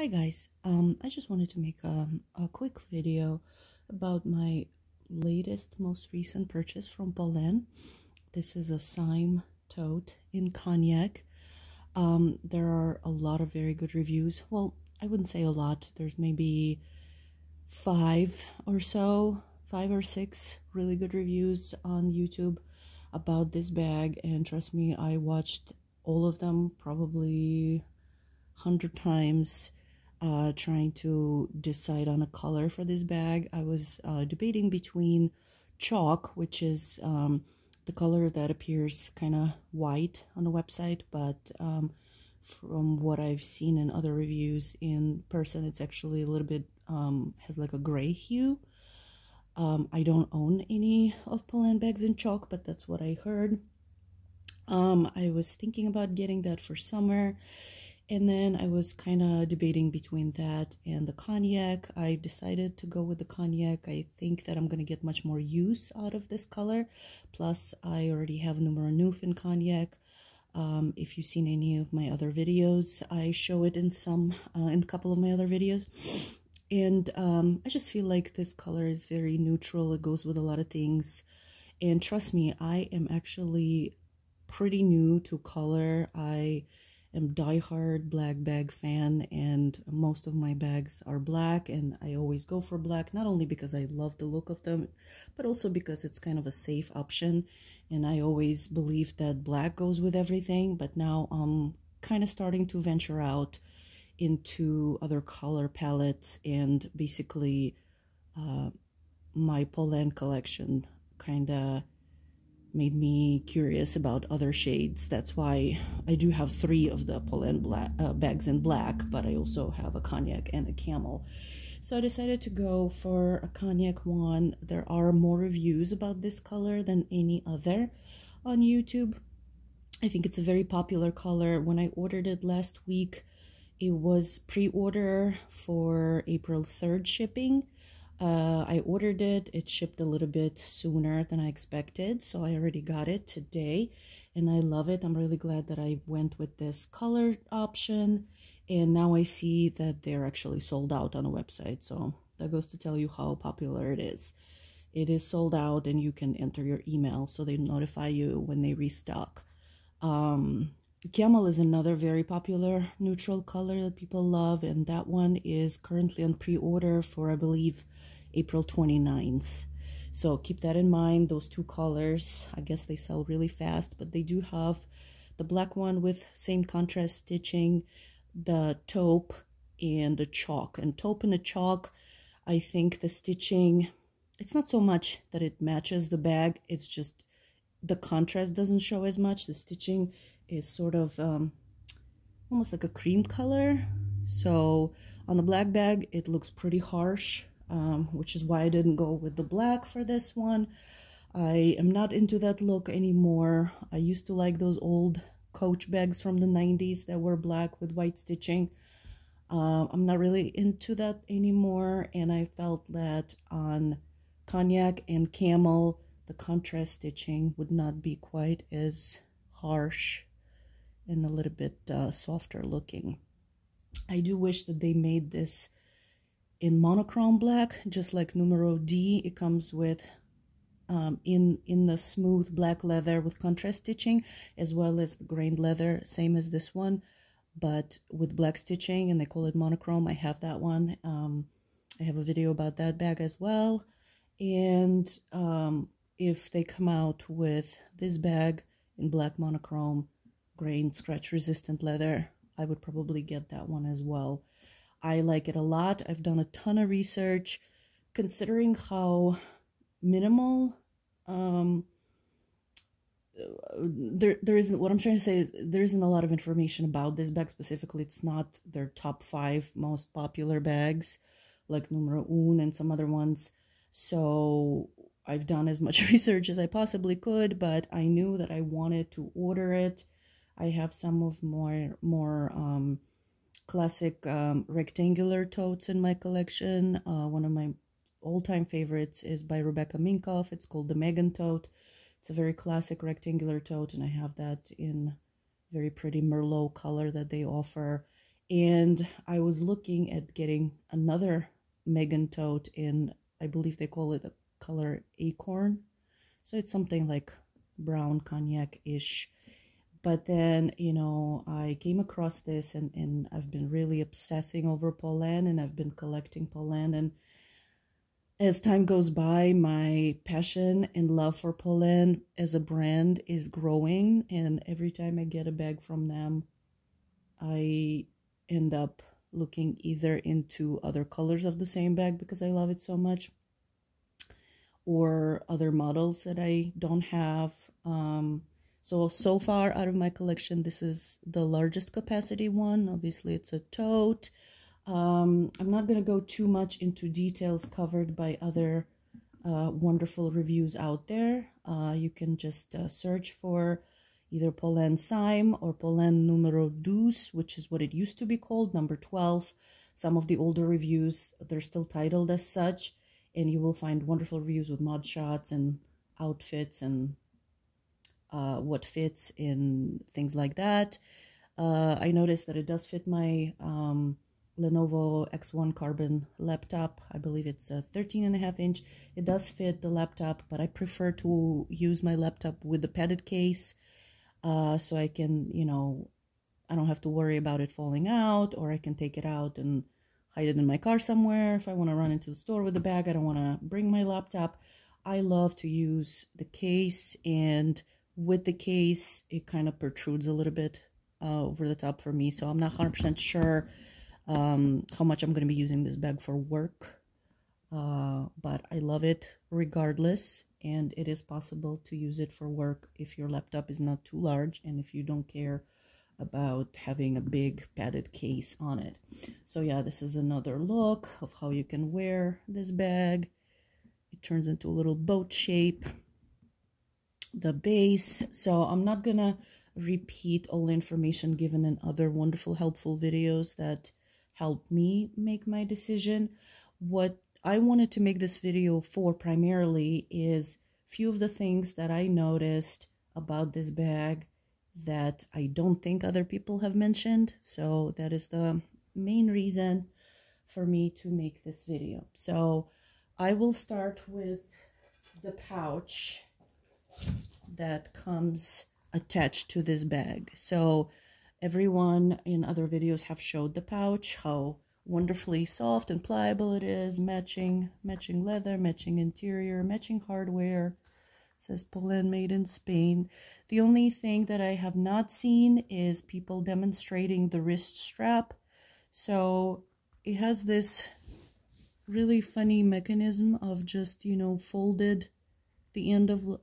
Hi guys, I just wanted to make a quick video about my most recent purchase from Polène. This is a Cyme tote in cognac. There are a lot of very good reviews. Well, I wouldn't say a lot. There's maybe five or six really good reviews on YouTube about this bag, and trust me, I watched all of them probably 100 times. Trying to decide on a color for this bag. I was debating between chalk, which is the color that appears kind of white on the website, but from what I've seen in other reviews in person, it's actually a little bit has like a gray hue. I don't own any of Polène bags in chalk, but that's what I heard. I was thinking about getting that for summer. And then I was kind of debating between that and the cognac. I decided to go with the cognac. I think that I'm going to get much more use out of this color. Plus, I already have numero neuf in cognac. If you've seen any of my other videos, I show it in a couple of my other videos. And I just feel like this color is very neutral. It goes with a lot of things. And trust me, I am actually pretty new to color. I am diehard black bag fan, and most of my bags are black, and I always go for black, not only because I love the look of them, but also because it's kind of a safe option, and I always believe that black goes with everything. But now I'm kind of starting to venture out into other color palettes, and basically my Polène collection kind of made me curious about other shades. That's why I do have 3 of the Polène bags in black, but I also have a cognac and a camel. So I decided to go for a cognac one. There are more reviews about this color than any other on YouTube. I think it's a very popular color. When I ordered it last week, it was pre-order for April 3rd shipping. I ordered it. It shipped a little bit sooner than I expected, so I already got it today, and I love it. I'm really glad that I went with this color option, and now I see that they're actually sold out on a website, so that goes to tell you how popular it is. It is sold out, and you can enter your email, so they notify you when they restock. Camel is another very popular neutral color that people love, and that one is currently on pre-order for, I believe, April 29th. So keep that in mind. Those 2 colors, I guess they sell really fast, but they do have the black one with same contrast stitching, the taupe, and the chalk. And taupe and the chalk, I think the stitching, it's not so much that it matches the bag, it's just the contrast doesn't show as much. The stitching is sort of almost like a cream color. So on the black bag, it looks pretty harsh, which is why I didn't go with the black for this one. I am not into that look anymore. I used to like those old Coach bags from the 90s that were black with white stitching. I'm not really into that anymore, and I felt that on cognac and camel, the contrast stitching would not be quite as harsh and a little bit softer looking. I do wish that they made this in monochrome black, just like numero D. It comes with in the smooth black leather with contrast stitching, as well as the grained leather, same as this one, but with black stitching, and they call it monochrome. I have that one. I have a video about that bag as well. And if they come out with this bag in black monochrome, grain scratch resistant leather, I would probably get that one as well. I like it a lot. I've done a ton of research, considering how minimal there isn't, what I'm trying to say is there isn't a lot of information about this bag specifically. It's not their top 5 most popular bags like numero un and some other ones. So I've done as much research as I possibly could, but I knew that I wanted to order it. I have some of more classic rectangular totes in my collection. One of my all-time favorites is by Rebecca Minkoff. It's called the Megan tote. It's a very classic rectangular tote, and I have that in very pretty Merlot color that they offer. And I was looking at getting another Megan tote in, I believe they call it the color acorn. So it's something like brown cognac-ish. But then, you know, I came across this, and I've been really obsessing over Polène, and I've been collecting Polène. And as time goes by, my passion and love for Polène as a brand is growing. And every time I get a bag from them, I end up looking either into other colors of the same bag because I love it so much, or other models that I don't have. So far out of my collection, this is the largest capacity one. Obviously, it's a tote. I'm not going to go too much into details covered by other wonderful reviews out there. You can just search for either Polène Cyme or Polène numero 12, which is what it used to be called, number 12. Some of the older reviews, they're still titled as such, and you will find wonderful reviews with mod shots and outfits and what fits in things like that. I noticed that it does fit my Lenovo X1 Carbon laptop. I believe it's a 13.5-inch. It does fit the laptop, but I prefer to use my laptop with the padded case, so I can, you know, I don't have to worry about it falling out, or I can take it out and hide it in my car somewhere. If I want to run into the store with the bag, I don't want to bring my laptop. I love to use the case, and with the case, it kind of protrudes a little bit over the top for me, so I'm not 100% sure how much I'm going to be using this bag for work, but I love it regardless, and it is possible to use it for work if your laptop is not too large and if you don't care about having a big padded case on it. So yeah, this is another look of how you can wear this bag. It turns into a little boat shape. The base, so I'm not gonna repeat all the information given in other wonderful helpful videos that helped me make my decision. What I wanted to make this video for primarily is few of the things that I noticed about this bag that I don't think other people have mentioned. So that is the main reason for me to make this video. So I will start with the pouch that comes attached to this bag. So everyone in other videos have showed the pouch, how wonderfully soft and pliable it is, matching leather, matching interior, matching hardware. It says Polène made in Spain. The only thing that I have not seen is people demonstrating the wrist strap. So it has this really funny mechanism of just, you know, folded, the end of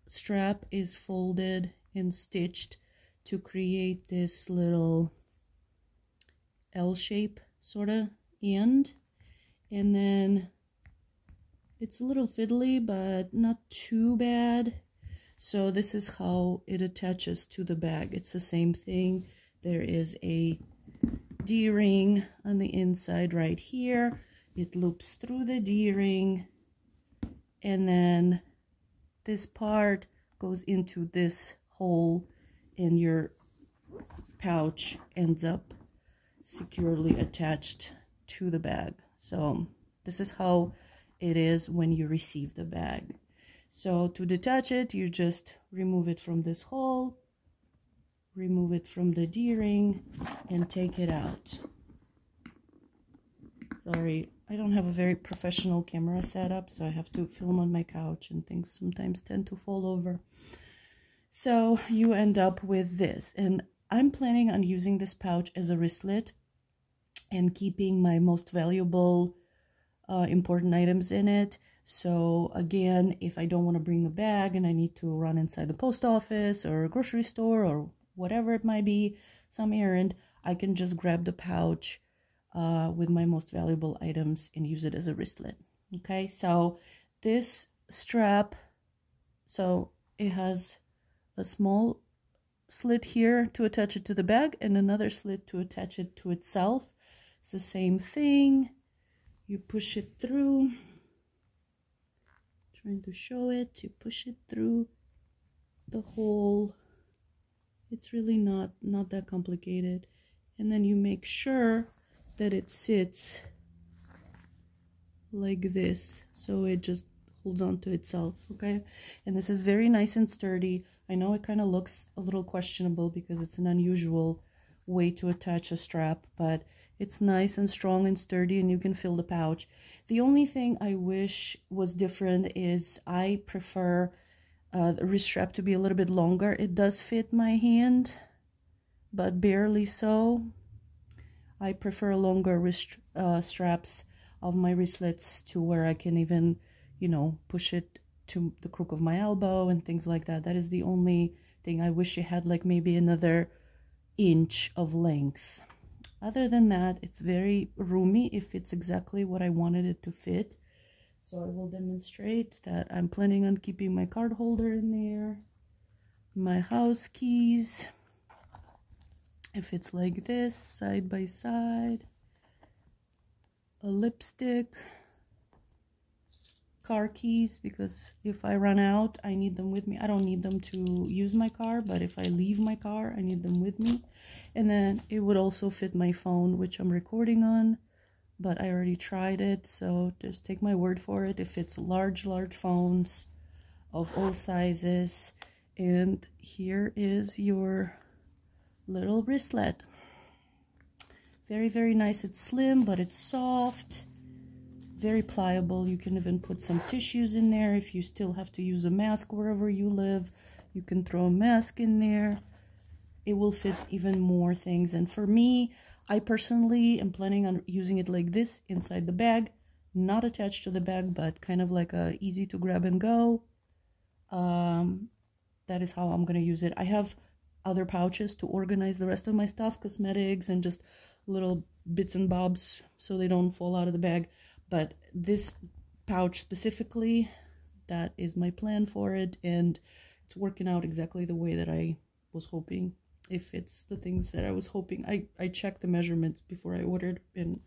strap is folded and stitched to create this little L shape sort of end, and then it's a little fiddly but not too bad. So this is how it attaches to the bag. It's the same thing. There is a D-ring on the inside right here. It loops through the D-ring, and then this part goes into this hole, and your pouch ends up securely attached to the bag. So this is how it is when you receive the bag. So to detach it, you just remove it from this hole, remove it from the D-ring, and take it out. Sorry, I don't have a very professional camera setup, so I have to film on my couch and things sometimes tend to fall over. So you end up with this, and I'm planning on using this pouch as a wristlet and keeping my most valuable important items in it. So again, if I don't want to bring a bag and I need to run inside the post office or a grocery store or whatever it might be, some errand, I can just grab the pouch with my most valuable items and use it as a wristlet. Okay, so this strap, so it has a small slit here to attach it to the bag and another slit to attach it to itself. It's the same thing. You push it through. Trying to show it. You push it through the hole. It's really not that complicated. and then you make sure that it sits like this, so it just holds on to itself. Okay, and this is very nice and sturdy. I know it kind of looks a little questionable because it's an unusual way to attach a strap, but it's nice and strong and sturdy, and you can fill the pouch. The only thing I wish was different is I prefer the wrist strap to be a little bit longer. It does fit my hand, but barely so. I prefer longer wrist straps of my wristlets to where I can even, you know, push it to the crook of my elbow and things like that. That is the only thing. I wish it had like maybe another inch of length. Other than that, it's very roomy. It fits exactly what I wanted it to fit. So I will demonstrate that I'm planning on keeping my card holder in there, my house keys. If it's like this, side by side, a lipstick, car keys, because if I run out, I need them with me. I don't need them to use my car, but if I leave my car, I need them with me. And then it would also fit my phone, which I'm recording on, but I already tried it, so just take my word for it. It fits large phones of all sizes. And here is your little wristlet. Very, very nice. It's slim, but it's soft. Very pliable. You can even put some tissues in there if you still have to use a mask wherever you live. You can throw a mask in there. It will fit even more things. And for me, I personally am planning on using it like this inside the bag, not attached to the bag, but kind of like a easy to grab and go. That is how I'm going to use it. I have other pouches to organize the rest of my stuff, cosmetics and just little bits and bobs so they don't fall out of the bag. But this pouch specifically, that is my plan for it, and it's working out exactly the way that I was hoping. If it's the things that I was hoping, I checked the measurements before I ordered, and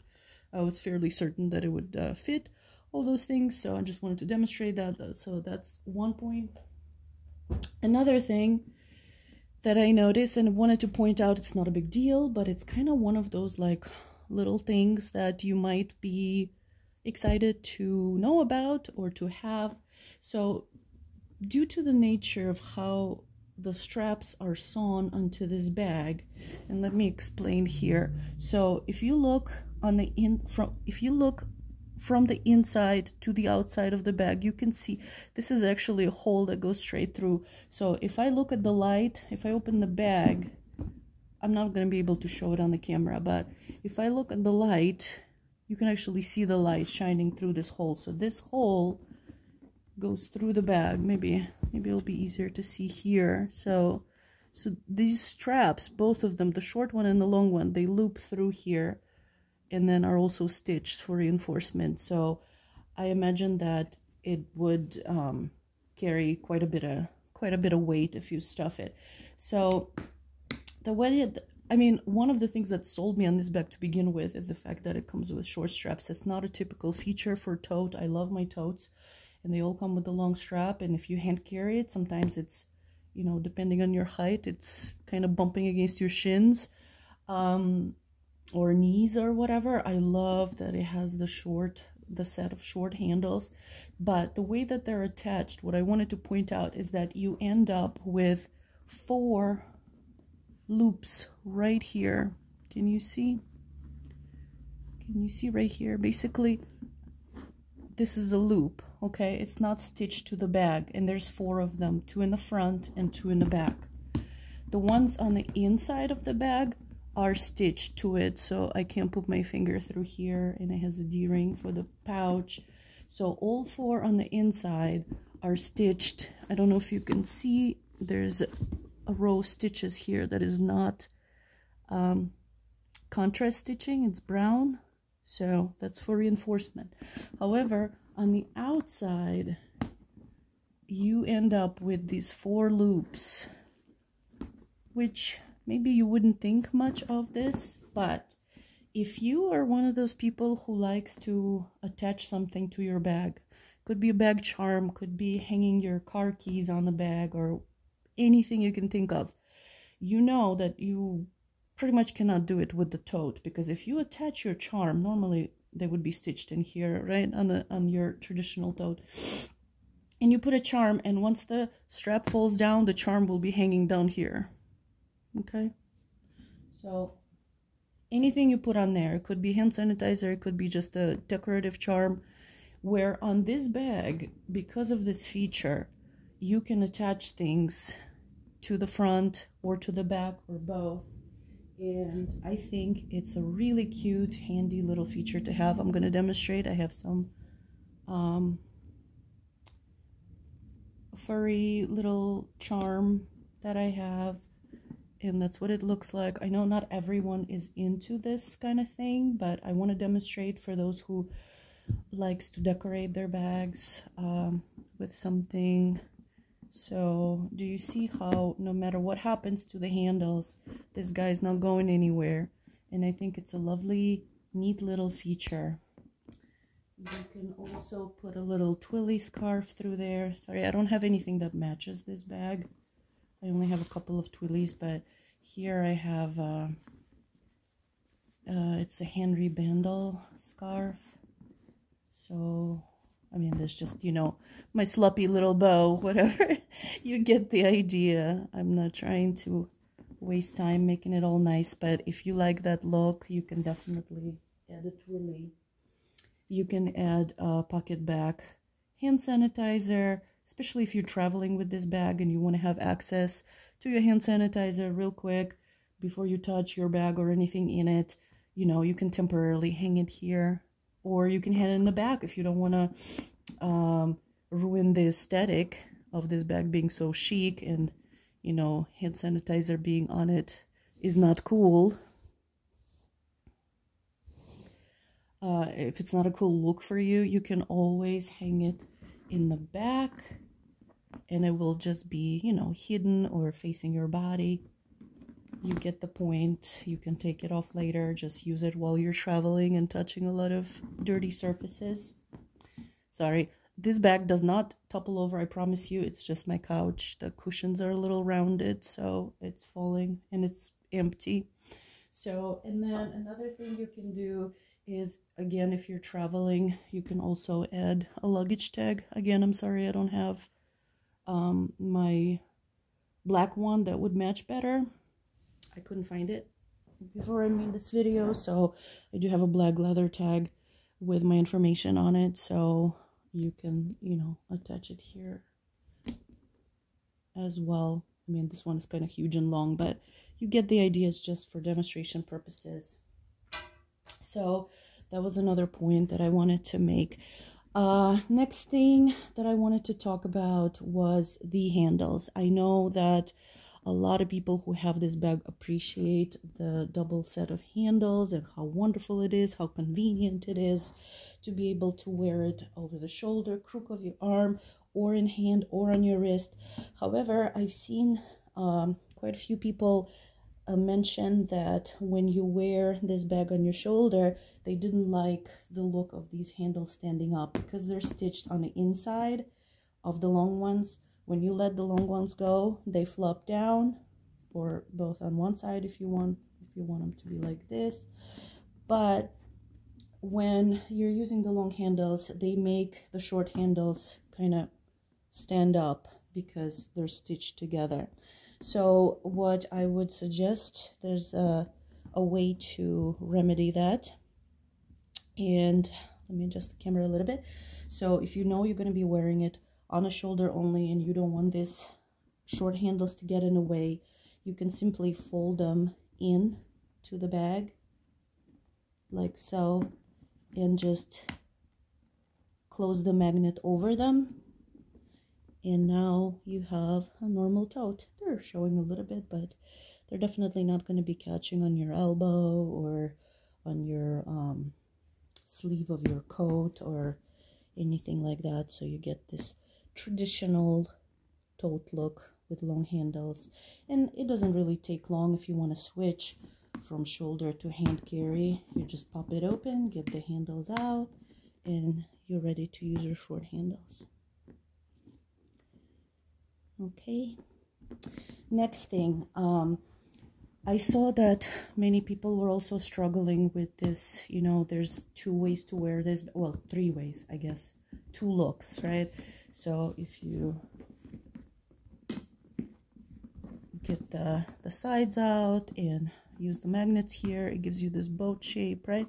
I was fairly certain that it would fit all those things. So I just wanted to demonstrate that. So that's one point. Another thing that I noticed and wanted to point out, it's not a big deal, but it's kind of one of those like little things that you might be excited to know about or to have. So due to the nature of how the straps are sewn onto this bag, and let me explain here. So if you look on the from the inside to the outside of the bag, you can see this is actually a hole that goes straight through. So if I look at the light, if I open the bag, I'm not going to be able to show it on the camera, but if I look at the light, you can actually see the light shining through this hole. So this hole goes through the bag. Maybe it'll be easier to see here. So these straps, both of them, the short one and the long one, they loop through here and then are also stitched for reinforcement. So I imagine that it would carry quite a bit of weight if you stuff it. So the way one of the things that sold me on this bag to begin with is the fact that it comes with short straps. It's not a typical feature for tote. I love my totes, and they all come with a long strap. And if you hand carry it, sometimes it's, you know, depending on your height, it's kind of bumping against your shins or knees or whatever. I love that it has the set of short handles. But the way that they're attached, what I wanted to point out is that you end up with 4 loops right here. Can you see? Can you see right here? Basically, this is a loop, okay? It's not stitched to the bag, and there's 4 of them, 2 in the front and 2 in the back. The ones on the inside of the bag are stitched to it, so I can't put my finger through here, and it has a D-ring for the pouch. So all 4 on the inside are stitched. I don't know if you can see, there's a row of stitches here that is not contrast stitching, it's brown, so that's for reinforcement. However, on the outside you end up with these 4 loops, which maybe you wouldn't think much of this, but if you are one of those people who likes to attach something to your bag, could be a bag charm, could be hanging your car keys on the bag, or anything you can think of, you know that you pretty much cannot do it with the tote, because if you attach your charm, normally they would be stitched in here, right, on your traditional tote, and you put a charm, and once the strap falls down, the charm will be hanging down here. Okay, so anything you put on there, it could be hand sanitizer, it could be just a decorative charm, where on this bag, because of this feature, you can attach things to the front or to the back or both. And I think it's a really cute, handy little feature to have. I'm going to demonstrate. I have some furry little charm that I have, and that's what it looks like. I know not everyone is into this kind of thing, but I want to demonstrate for those who likes to decorate their bags with something. So do you see how no matter what happens to the handles, this guy's not going anywhere? And I think it's a lovely, neat little feature. You can also put a little twilly scarf through there. Sorry, I don't have anything that matches this bag. I only have a couple of twillies, but here I have it's a Henry Bandel scarf. So I mean, there's just, you know, my sloppy little bow, whatever. You get the idea. I'm not trying to waste time making it all nice, but if you like that look, you can definitely add a twilly. You can add a pocket back hand sanitizer, especially if you're traveling with this bag and you want to have access to your hand sanitizer real quick before you touch your bag or anything in it. You know, you can temporarily hang it here. Or you can hang it in the back if you don't want to ruin the aesthetic of this bag being so chic, and, you know, hand sanitizer being on it is not cool. If it's not a cool look for you, you can always hang it in the back and it will just be, you know, hidden or facing your body. You get the point. You can take it off later. Just use it while you're traveling and touching a lot of dirty surfaces. Sorry, this bag does not topple over, I promise you. It's just my couch. The cushions are a little rounded, so it's falling and it's empty. So, and then another thing you can do is, again, if you're traveling, you can also add a luggage tag. Again, I'm sorry I don't have my black one that would match better. I couldn't find it before I made this video, so I do have a black leather tag with my information on it, so you can, you know, attach it here as well. I mean, this one is kind of huge and long, but you get the idea. It's just for demonstration purposes. So that was another point that I wanted to make. Next thing that I wanted to talk about was the handles. I know that a lot of people who have this bag appreciate the double set of handles and how wonderful it is, how convenient it is to be able to wear it over the shoulder, crook of your arm, or in hand, or on your wrist. However, I've seen quite a few people mention that when you wear this bag on your shoulder, they didn't like the look of these handles standing up because they're stitched on the inside of the long ones. When you let the long ones go, they flop down, or both on one side if you want them to be like this. But when you're using the long handles, they make the short handles kind of stand up because they're stitched together. So what I would suggest, there's a way to remedy that. And let me adjust the camera a little bit. So if you know you're going to be wearing it on a shoulder only and you don't want these short handles to get in the way, you can simply fold them in to the bag like so and just close the magnet over them, and now you have a normal tote. They're showing a little bit, but they're definitely not going to be catching on your elbow or on your sleeve of your coat or anything like that. So you get this traditional tote look with long handles, and it doesn't really take long. If you want to switch from shoulder to hand carry, you just pop it open, get the handles out, and you're ready to use your short handles. Okay, next thing, I saw that many people were also struggling with this. You know, there's 2 ways to wear this, well, 3 ways, I guess, 2 looks, right? So if you get the sides out and use the magnets here, it gives you this boat shape, right?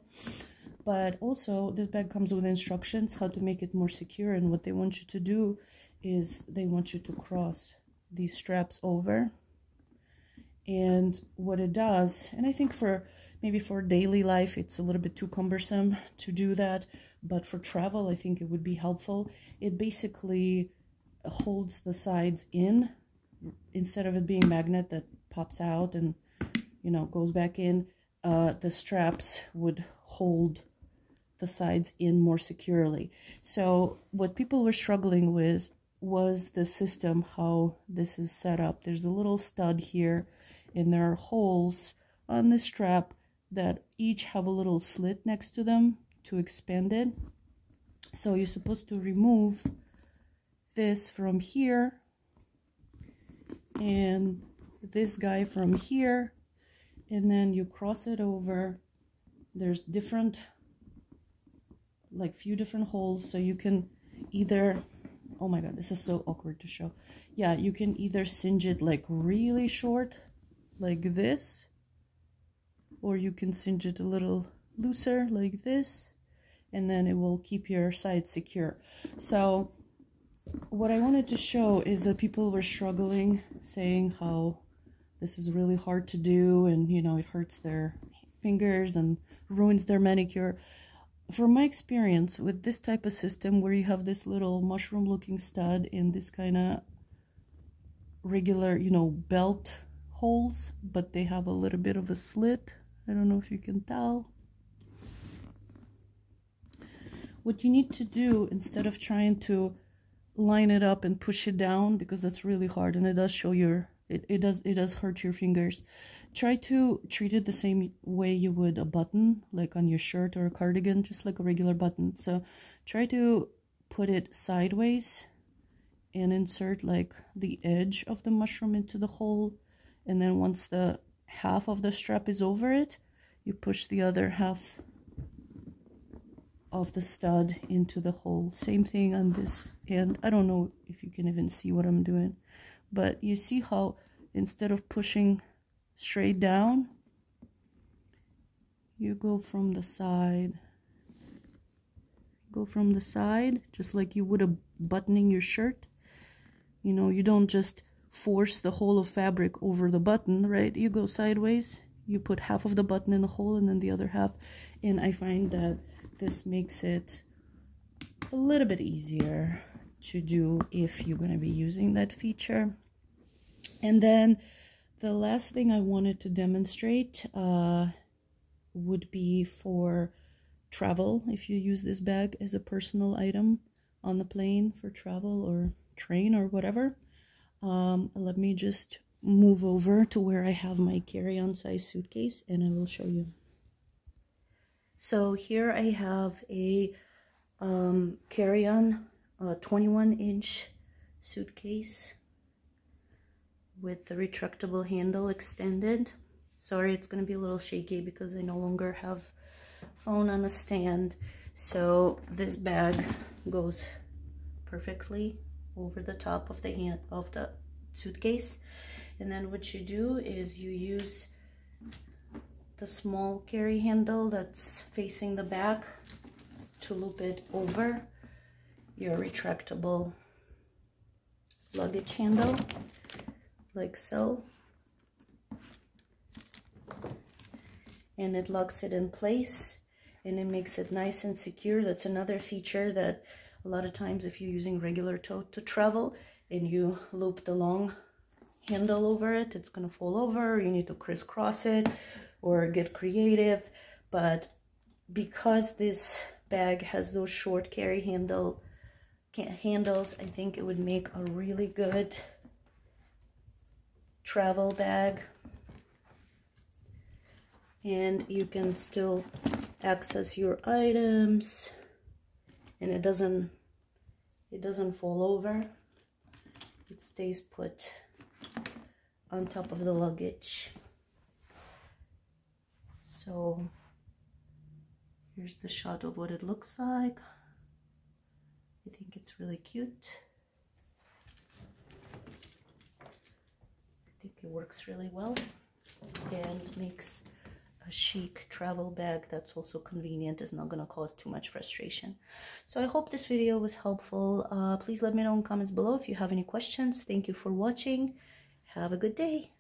But also this bag comes with instructions how to make it more secure, and what they want you to do is they want you to cross these straps over. And what it does, and I think for maybe for daily life it's a little bit too cumbersome to do that, but for travel I think it would be helpful. It basically holds the sides in, instead of it being a magnet that pops out and, you know, goes back in. The straps would hold the sides in more securely. So what people were struggling with was the system, how this is set up. There's a little stud here, and there are holes on the strap that each have a little slit next to them to expand it. So you're supposed to remove this from here and this guy from here, and then you cross it over. There's different, like few different holes, so you can either, oh my god, this is so awkward to show. Yeah, you can either singe it like really short like this, or you can singe it a little looser like this, and then it will keep your side secure. So what I wanted to show is that people were struggling, saying how this is really hard to do, and you know, it hurts their fingers and ruins their manicure. From my experience with this type of system, where you have this little mushroom looking stud and this kind of regular, you know, belt holes, but they have a little bit of a slit. I don't know if you can tell. What you need to do, instead of trying to line it up and push it down, because that's really hard and it does show your, it does hurt your fingers, try to treat it the same way you would a button, like on your shirt or a cardigan, just like a regular button. So try to put it sideways and insert like the edge of the mushroom into the hole, and then once the half of the strap is over it, you push the other half of the stud into the hole. Same thing on this end. I don't know if you can even see what I'm doing, but you see how instead of pushing straight down, you go from the side, just like you would a buttoning your shirt. You know, you don't just force the whole of fabric over the button, right? You go sideways, you put half of the button in the hole and then the other half, and I find that this makes it a little bit easier to do if you're going to be using that feature. And then the last thing I wanted to demonstrate would be for travel. If you use this bag as a personal item on the plane for travel or train or whatever. Let me just move over to where I have my carry-on size suitcase and I will show you. So here I have a carry-on 21-inch suitcase with the retractable handle extended. Sorry, it's going to be a little shaky because I no longer have phone on a stand. So this bag goes perfectly over the top of the suitcase, and then what you do is you use the small carry handle that's facing the back to loop it over your retractable luggage handle, like so, and it locks it in place and it makes it nice and secure. That's another feature that a lot of times if you're using regular tote to travel and you loop the long handle over it, it's gonna fall over, you need to crisscross it or get creative. But because this bag has those short carry handles, I think it would make a really good travel bag, and you can still access your items and it doesn't fall over. It stays put on top of the luggage. So here's the shot of what it looks like. I think it's really cute. I think it works really well and makes a chic travel bag that's also convenient. Is not going to cause too much frustration. So I hope this video was helpful. Please let me know in comments below if you have any questions. Thank you for watching. Have a good day.